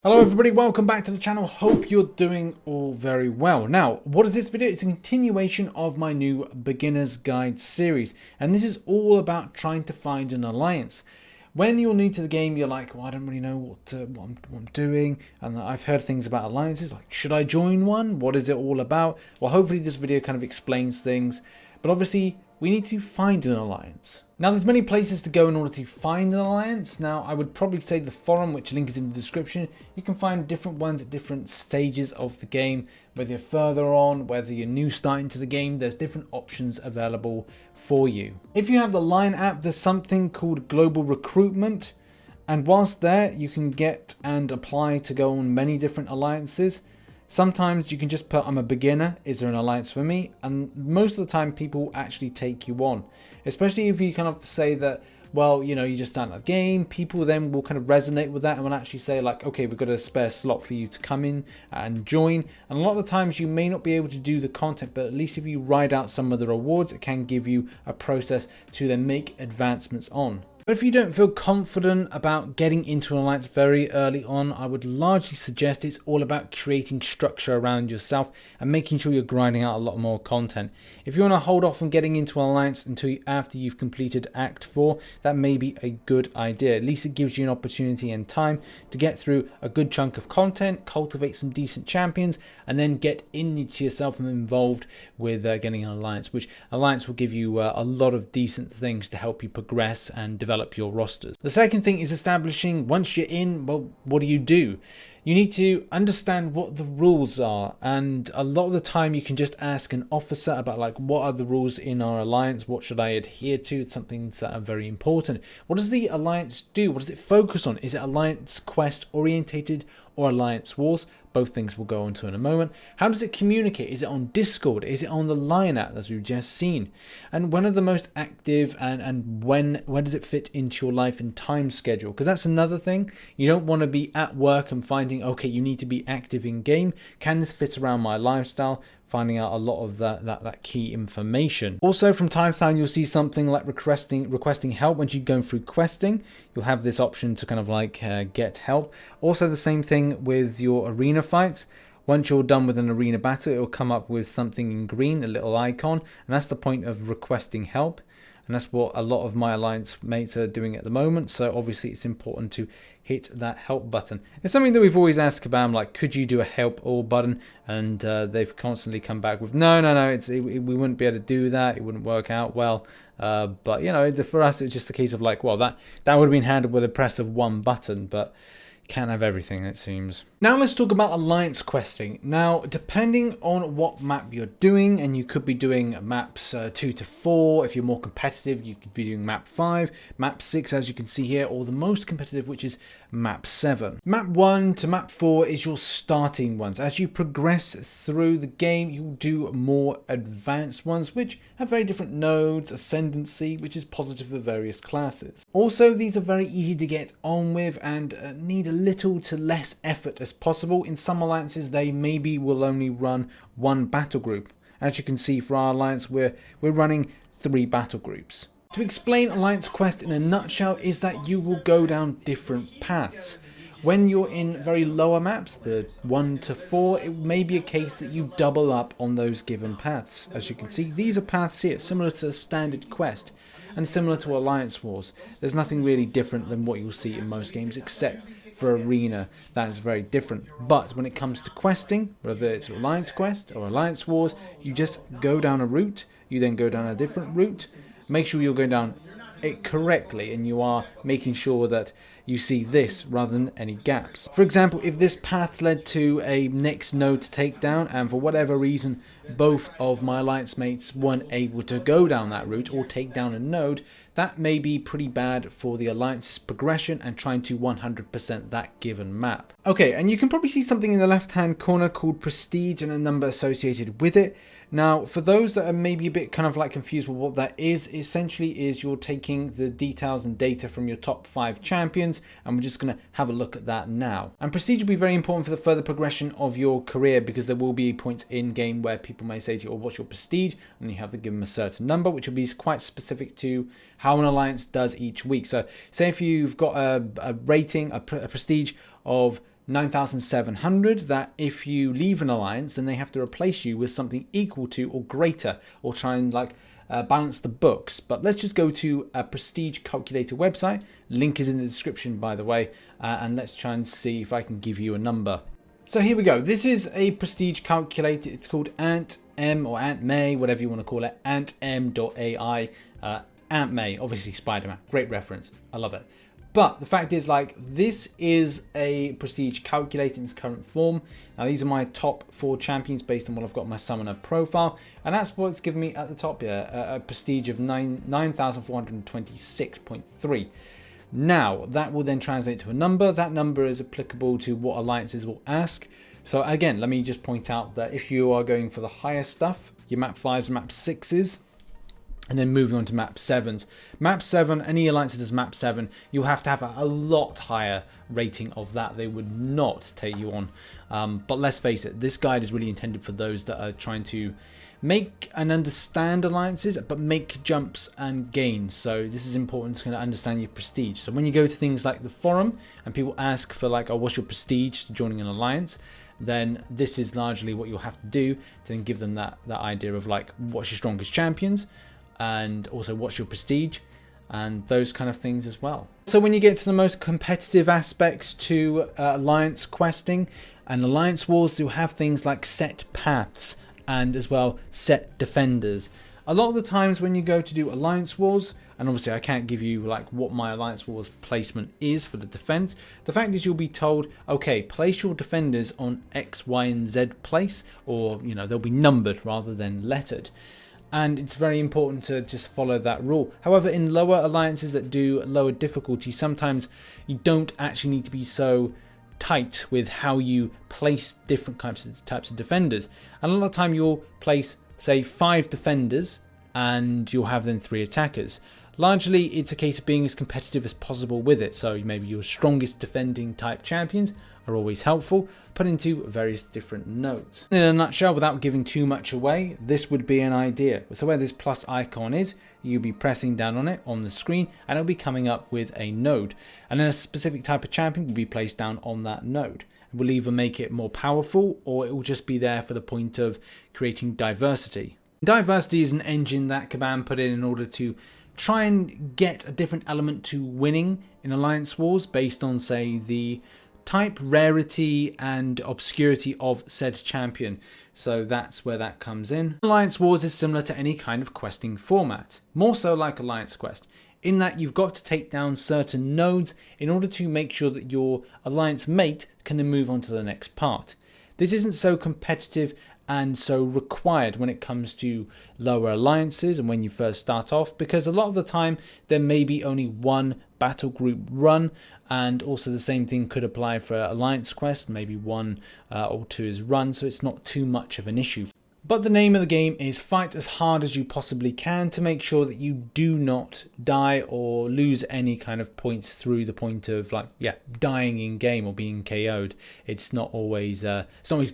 Hello everybody, welcome back to the channel. Hope you're doing all very well. Now, what is this video? It's a continuation of my new beginner's guide series, and this is all about trying to find an alliance. When you're new to the game, you're like, well, I don't really know what I'm doing, and I've heard things about alliances, like, should I join one? What is it all about? Well, hopefully this video kind of explains things, but obviously we need to find an alliance. Now, there's many places to go in order to find an alliance. Now, I would probably say the forum, which link is in the description. You can find different ones at different stages of the game, whether you're further on, whether you're new starting to the game, there's different options available for you. If you have the Line app, there's something called Global Recruitment. And whilst there, you can get and apply to go on many different alliances. Sometimes you can just put, I'm a beginner, is there an alliance for me? And most of the time people actually take you on. Especially if you kind of say that, well, you know, you just start a game, people then will kind of resonate with that and will actually say like, okay, we've got a spare slot for you to come in and join. And a lot of the times you may not be able to do the content, but at least if you ride out some of the rewards, it can give you a process to then make advancements on. But if you don't feel confident about getting into an alliance very early on, I would largely suggest it's all about creating structure around yourself and making sure you're grinding out a lot more content. If you want to hold off on getting into an alliance until after you've completed Act 4, that may be a good idea. At least it gives you an opportunity and time to get through a good chunk of content, cultivate some decent champions, and then get into yourself and involved with getting an alliance, which alliance will give you a lot of decent things to help you progress and develop your rosters. The second thing is establishing, once you're in, well, what do? You need to understand what the rules are, and a lot of the time you can just ask an officer about like, what are the rules in our alliance, what should I adhere to? It's something that are very important. What does the alliance do? What does it focus on? Is it alliance quest orientated or alliance wars? Both things we'll go into in a moment. How does it communicate? Is it on Discord? Is it on the Line app as we've just seen? And when are the most active, and when does it fit into your life and time schedule? Because that's another thing. You don't want to be at work and finding, okay, you need to be active in game. Can this fit around my lifestyle? Finding out a lot of that key information. Also, from time to time, you'll see something like requesting help. Once you're going through questing, you'll have this option to kind of like get help. Also, the same thing with your arena fights. Once you're done with an arena battle, it'll come up with something in green, a little icon, and that's the point of requesting help. And that's what a lot of my alliance mates are doing at the moment. So obviously it's important to hit that help button. It's something that we've always asked about, like, could you do a help all button? And they've constantly come back with, no, we wouldn't be able to do that. It wouldn't work out well. But, you know, for us, it's just a case of like, well, that would have been handled with a press of one button, but can't have everything, it seems. Now let's talk about alliance questing. Now, depending on what map you're doing, and you could be doing maps 2 to 4. If you're more competitive, you could be doing map 5, map 6, as you can see here, or the most competitive, which is map 7. Map 1 to map 4 is your starting ones. As you progress through the game, you'll do more advanced ones, which have very different nodes, ascendancy, which is positive for various classes. Also, these are very easy to get on with and need a little to less effort as possible. In some alliances, they maybe will only run one battle group. As you can see, for our alliance, we're running 3 battle groups. To explain alliance quest in a nutshell is that you will go down different paths. When you're in very lower maps, the 1 to 4, it may be a case that you double up on those given paths. As you can see, these are paths here, similar to a standard quest and similar to Alliance Wars. There's nothing really different than what you'll see in most games, except for Arena. That is very different. But when it comes to questing, whether it's Alliance Quest or Alliance Wars, you just go down a route, you then go down a different route. Make sure you're going down it correctly and you are making sure that you see this rather than any gaps. For example, if this path led to a next node to take down, and for whatever reason both of my alliance mates weren't able to go down that route or take down a node, that may be pretty bad for the alliance's progression and trying to 100% that given map. Okay, and you can probably see something in the left hand corner called prestige and a number associated with it. Now, for those that are maybe a bit kind of like confused with what that is, essentially is you're taking the details and data from your top 5 champions, and we're just going to have a look at that now. And prestige will be very important for the further progression of your career, because there will be points in game where people may say to you, oh, what's your prestige? And you have to give them a certain number, which will be quite specific to how an alliance does each week. So say if you've got a rating, a prestige of 9,700 that if you leave an alliance, then they have to replace you with something equal to or greater, or try and like balance the books. But let's just go to a prestige calculator website. Link is in the description, by the way, and let's try and see if I can give you a number. So here we go. This is a prestige calculator. It's called AntM or AntMay, whatever you want to call it. AntM.ai. AntMay, obviously Spider-Man. Great reference. I love it. But the fact is, like, this is a prestige calculator in its current form. Now, these are my top 4 champions based on what I've got in my summoner profile. And that's what it's given me at the top here, a prestige of 9,426.3. Now, that will then translate to a number. That number is applicable to what alliances will ask. So again, let me just point out that if you are going for the higher stuff, your map 5s and map 6s, and then moving on to map 7s. Map 7, any alliance that does map 7, you'll have to have a lot higher rating of that. They would not take you on. But let's face it, this guide is really intended for those that are trying to make and understand alliances, but make jumps and gains. So this is important to kind of understand your prestige. So when you go to things like the forum and people ask for like, oh, what's your prestige to joining an alliance? Then this is largely what you'll have to do to then give them that idea of like, what's your strongest champions? And also what's your prestige, and those kind of things as well. So when you get to the most competitive aspects to alliance questing and alliance wars, you'll have things like set paths and as well set defenders. A lot of the times when you go to do alliance wars, and obviously I can't give you like what my alliance wars placement is for the defense, the fact is you'll be told, okay, place your defenders on X, Y, and Z place, or you know, they'll be numbered rather than lettered. And it's very important to just follow that rule. However, in lower alliances that do lower difficulty, sometimes you don't actually need to be so tight with how you place different types of defenders. And a lot of the time you'll place, say, 5 defenders and you'll have then 3 attackers. Largely, it's a case of being as competitive as possible with it. So maybe your strongest defending type champions are always helpful, put into various different nodes. In a nutshell, without giving too much away, this would be an idea. So where this plus icon is, you'll be pressing down on it on the screen and it'll be coming up with a node. And then a specific type of champion will be placed down on that node. We'll either make it more powerful or it will just be there for the point of creating diversity. Diversity is an engine that Kabam put in order to try and get a different element to winning in alliance wars based on, say, the type, rarity, and obscurity of said champion. So that's where that comes in. Alliance wars is similar to any kind of questing format, more so like Alliance Quest, in that you've got to take down certain nodes in order to make sure that your alliance mate can then move on to the next part. This isn't so competitive and so required when it comes to lower alliances and when you first start off, because a lot of the time there may be only one battle group run, and also the same thing could apply for Alliance Quest, maybe 1 or 2 is run, so it's not too much of an issue. But the name of the game is fight as hard as you possibly can to make sure that you do not die or lose any kind of points through the point of like, yeah, dying in game or being KO'd. It's not always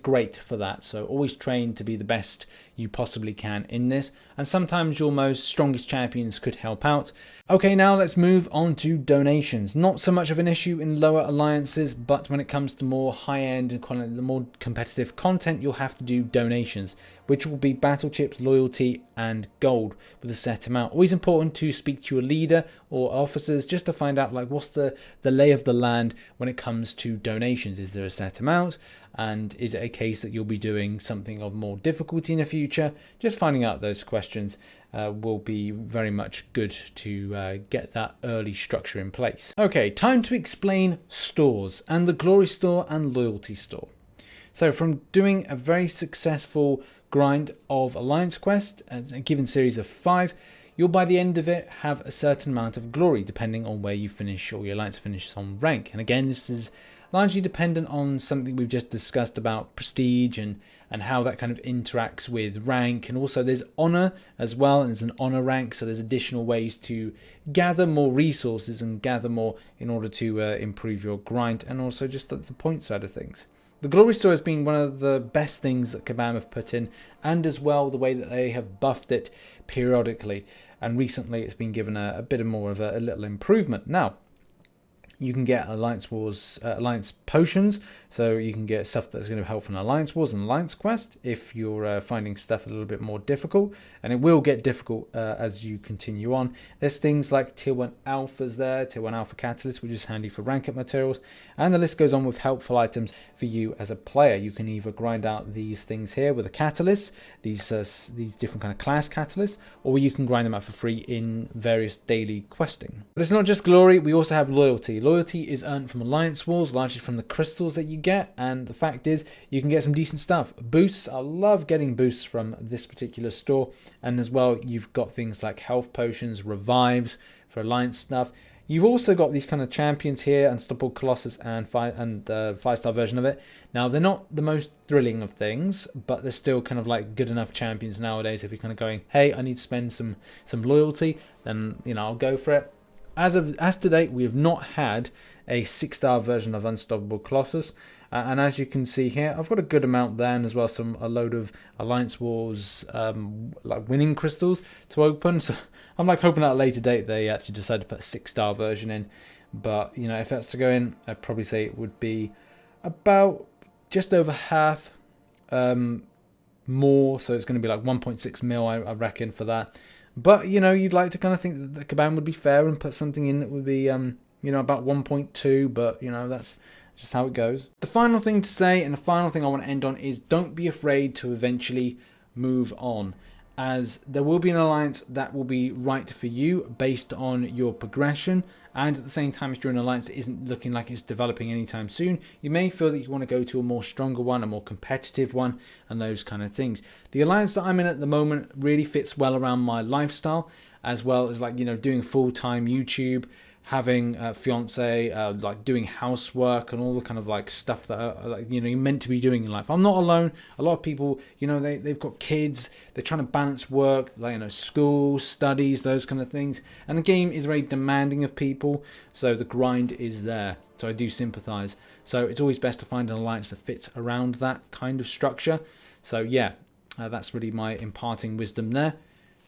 great for that. So always train to be the best you possibly can in this. And sometimes your most strongest champions could help out. Okay, now let's move on to donations. Not so much of an issue in lower alliances, but when it comes to more high-end and the more competitive content, you'll have to do donations, which will be battle chips, loyalty, and gold with a set amount. Always important to speak to your leader or officers just to find out like what's the lay of the land when it comes to donations. Is there a set amount? And is it a case that you'll be doing something of more difficulty in the future? Just finding out those questions will be very much good to get that early structure in place. Okay, time to explain stores and the Glory Store and Loyalty Store. So from doing a very successful grind of Alliance Quest, as a given series of 5, you'll by the end of it have a certain amount of glory depending on where you finish or your alliance finishes on rank. And again, this is largely dependent on something we've just discussed about prestige and how that kind of interacts with rank. And also there's honor as well, and there's an honor rank, so there's additional ways to gather more resources and gather more in order to improve your grind, and also just the point side of things. The Glory Store has been one of the best things that Kabam have put in, and as well the way that they have buffed it periodically, and recently it's been given a bit more of a little improvement. Now, You can get Alliance Wars, Alliance Potions, so you can get stuff that's going to help from Alliance Wars and Alliance Quest if you're finding stuff a little bit more difficult, and it will get difficult as you continue on. There's things like Tier 1 Alphas there, Tier 1 Alpha Catalyst, which is handy for rank up materials, and the list goes on with helpful items for you as a player. You can either grind out these things here with a catalyst, these different kind of class catalysts, or you can grind them out for free in various daily questing. But it's not just glory, we also have loyalty. Loyalty is earned from Alliance Wars, largely from the crystals that you get, and the fact is you can get some decent stuff. Boosts, I love getting boosts from this particular store, and as well you've got things like health potions, revives for Alliance stuff. You've also got these kind of champions here, Unstoppable Colossus and 5-star version of it. Now, they're not the most thrilling of things, but they're still kind of like good enough champions nowadays. If you're kind of going, hey, I need to spend some loyalty, then, you know, I'll go for it. As to date, we have not had a 6-star version of Unstoppable Colossus. And as you can see here, I've got a good amount there, and as well a load of Alliance Wars like winning crystals to open. So I'm like hoping at a later date they actually decide to put a 6-star version in. But you know, if that's to go in, I'd probably say it would be about just over half more. So it's going to be like 1.6 mil, I reckon, for that. But you know, you'd like to kind of think that the Kabam would be fair and put something in that would be you know, about 1.2. But you know, that's just how it goes. The final thing to say, and the final thing I want to end on, is don't be afraid to eventually move on, as there will be an alliance that will be right for you based on your progression. And at the same time, if you're in an alliance that isn't looking like it's developing anytime soon, you may feel that you want to go to a more stronger one, a more competitive one, and those kind of things. The alliance that I'm in at the moment really fits well around my lifestyle, as well as, like, you know, doing full-time YouTube, having a fiance, like doing housework and all the kind of like stuff that are, like, you know, you're meant to be doing in life. I'm not alone. A lot of people, you know, they've got kids, they're trying to balance work, like, you know, school, studies, those kind of things. And the game is very demanding of people, so the grind is there. So I do sympathize. So it's always best to find an alliance that fits around that kind of structure. So yeah, that's really my imparting wisdom there.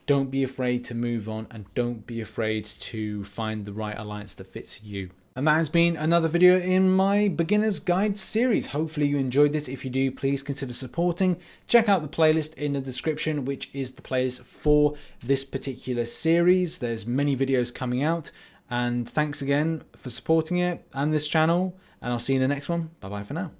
Don't be afraid to move on, and don't be afraid to find the right alliance that fits you. And that has been another video in my Beginner's Guide series. Hopefully you enjoyed this. If you do, please consider supporting. Check out the playlist in the description, which is the playlist for this particular series. There's many videos coming out. And thanks again for supporting it and this channel. And I'll see you in the next one. Bye bye for now.